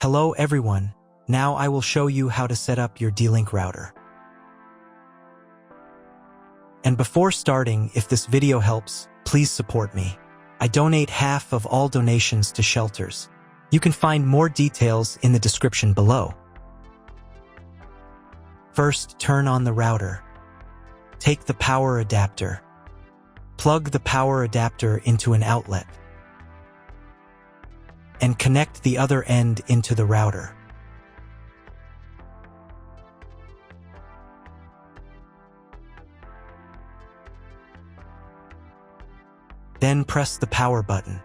Hello everyone, now I will show you how to set up your D-Link router. And before starting, if this video helps, please support me. I donate half of all donations to shelters. You can find more details in the description below. First, turn on the router. Take the power adapter. Plug the power adapter into an outlet. And connect the other end into the router. Then press the power button.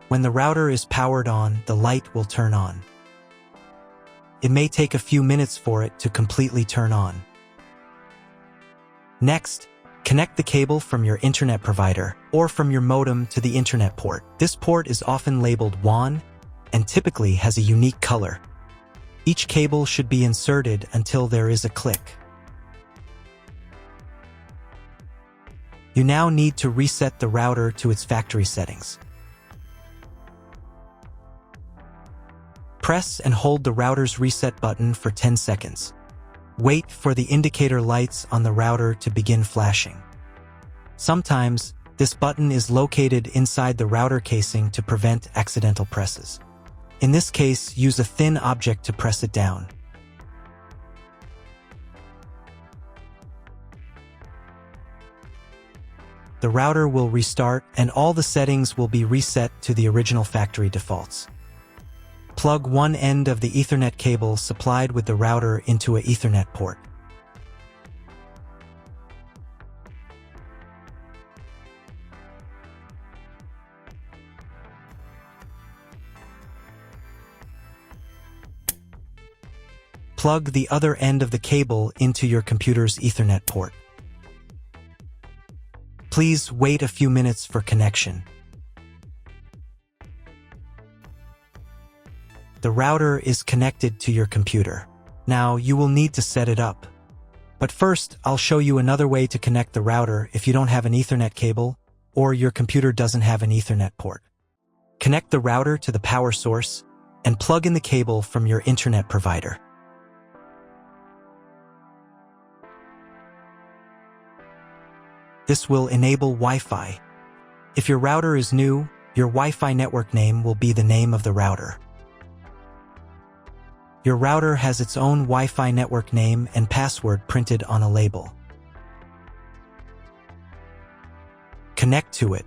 When the router is powered on, the light will turn on. It may take a few minutes for it to completely turn on. Next, connect the cable from your internet provider or from your modem to the internet port. This port is often labeled WAN and typically has a unique color. Each cable should be inserted until there is a click. You now need to reset the router to its factory settings. Press and hold the router's reset button for 10 seconds. Wait for the indicator lights on the router to begin flashing. Sometimes, this button is located inside the router casing to prevent accidental presses. In this case, use a thin object to press it down. The router will restart and all the settings will be reset to the original factory defaults. Plug one end of the Ethernet cable supplied with the router into an Ethernet port. Plug the other end of the cable into your computer's Ethernet port. Please wait a few minutes for connection. The router is connected to your computer. Now you will need to set it up. But first, I'll show you another way to connect the router if you don't have an Ethernet cable or your computer doesn't have an Ethernet port. Connect the router to the power source and plug in the cable from your internet provider. This will enable Wi-Fi. If your router is new, your Wi-Fi network name will be the name of the router. Your router has its own Wi-Fi network name and password printed on a label. Connect to it.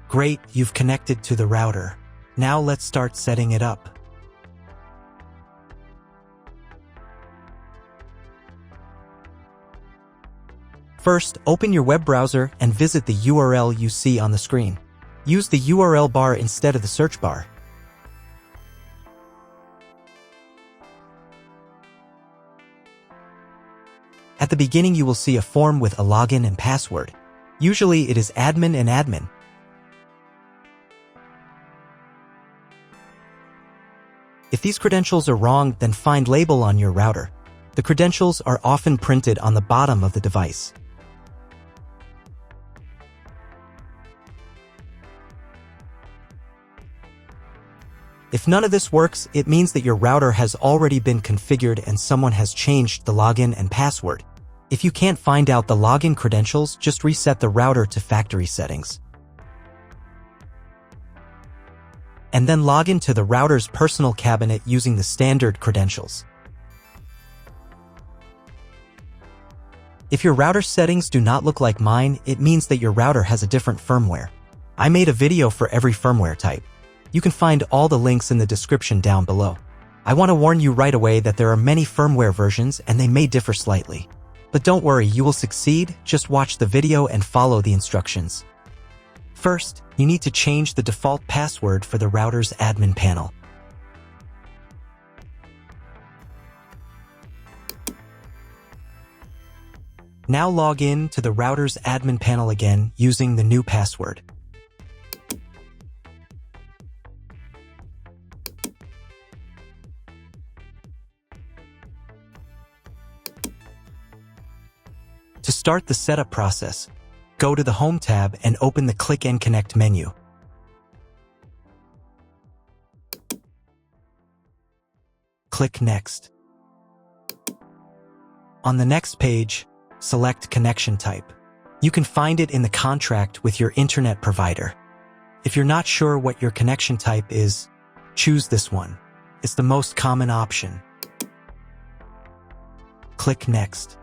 Great, you've connected to the router. Now let's start setting it up. First, open your web browser and visit the URL you see on the screen. Use the URL bar instead of the search bar. At the beginning, you will see a form with a login and password. Usually, it is admin and admin. If these credentials are wrong, then find label on your router. The credentials are often printed on the bottom of the device. If none of this works, it means that your router has already been configured and someone has changed the login and password. If you can't find out the login credentials, just reset the router to factory settings. And then log into the router's personal cabinet using the standard credentials. If your router settings do not look like mine, it means that your router has a different firmware. I made a video for every firmware type. You can find all the links in the description down below. I want to warn you right away that there are many firmware versions and they may differ slightly. But don't worry, you will succeed, just watch the video and follow the instructions. First, you need to change the default password for the router's admin panel. Now log in to the router's admin panel again using the new password. To start the setup process, go to the Home tab and open the Click and Connect menu. Click Next. On the next page, select Connection Type. You can find it in the contract with your internet provider. If you're not sure what your connection type is, choose this one. It's the most common option. Click Next.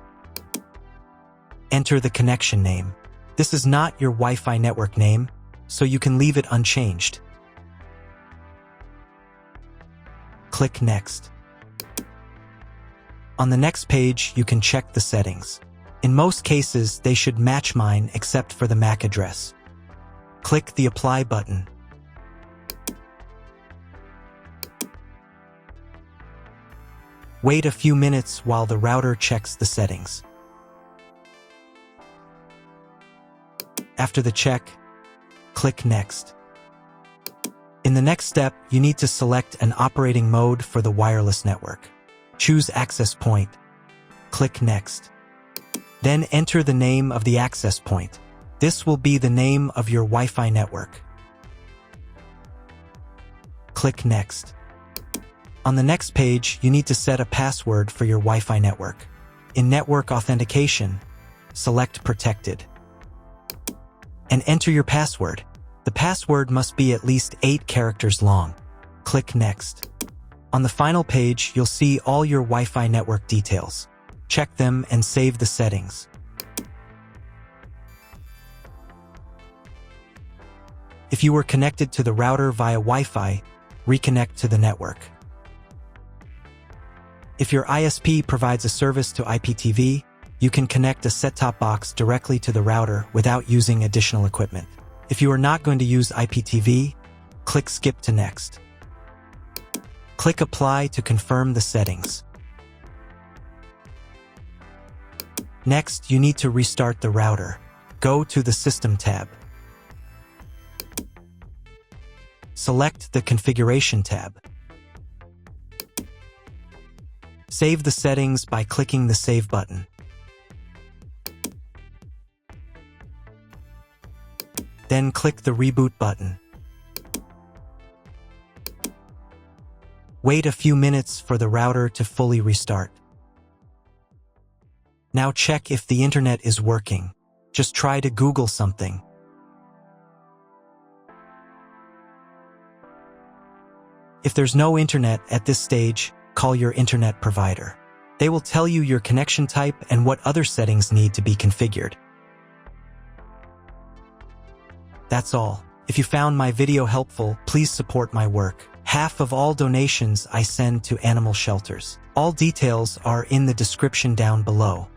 Enter the connection name. This is not your Wi-Fi network name, so you can leave it unchanged. Click Next. On the next page, you can check the settings. In most cases, they should match mine except for the MAC address. Click the Apply button. Wait a few minutes while the router checks the settings. After the check, click Next. In the next step, you need to select an operating mode for the wireless network. Choose Access Point. Click Next. Then enter the name of the access point. This will be the name of your Wi-Fi network. Click Next. On the next page, you need to set a password for your Wi-Fi network. In Network Authentication, select Protected. And enter your password. The password must be at least 8 characters long. Click Next. On the final page, you'll see all your Wi-Fi network details. Check them and save the settings. If you were connected to the router via Wi-Fi, reconnect to the network. If your ISP provides a service to IPTV, you can connect a set-top box directly to the router without using additional equipment. If you are not going to use IPTV, click Skip to Next. Click Apply to confirm the settings. Next, you need to restart the router. Go to the System tab. Select the Configuration tab. Save the settings by clicking the Save button. Then click the Reboot button. Wait a few minutes for the router to fully restart. Now check if the internet is working. Just try to Google something. If there's no internet at this stage, call your internet provider. They will tell you your connection type and what other settings need to be configured. That's all. If you found my video helpful, please support my work. Half of all donations I send to animal shelters. All details are in the description down below.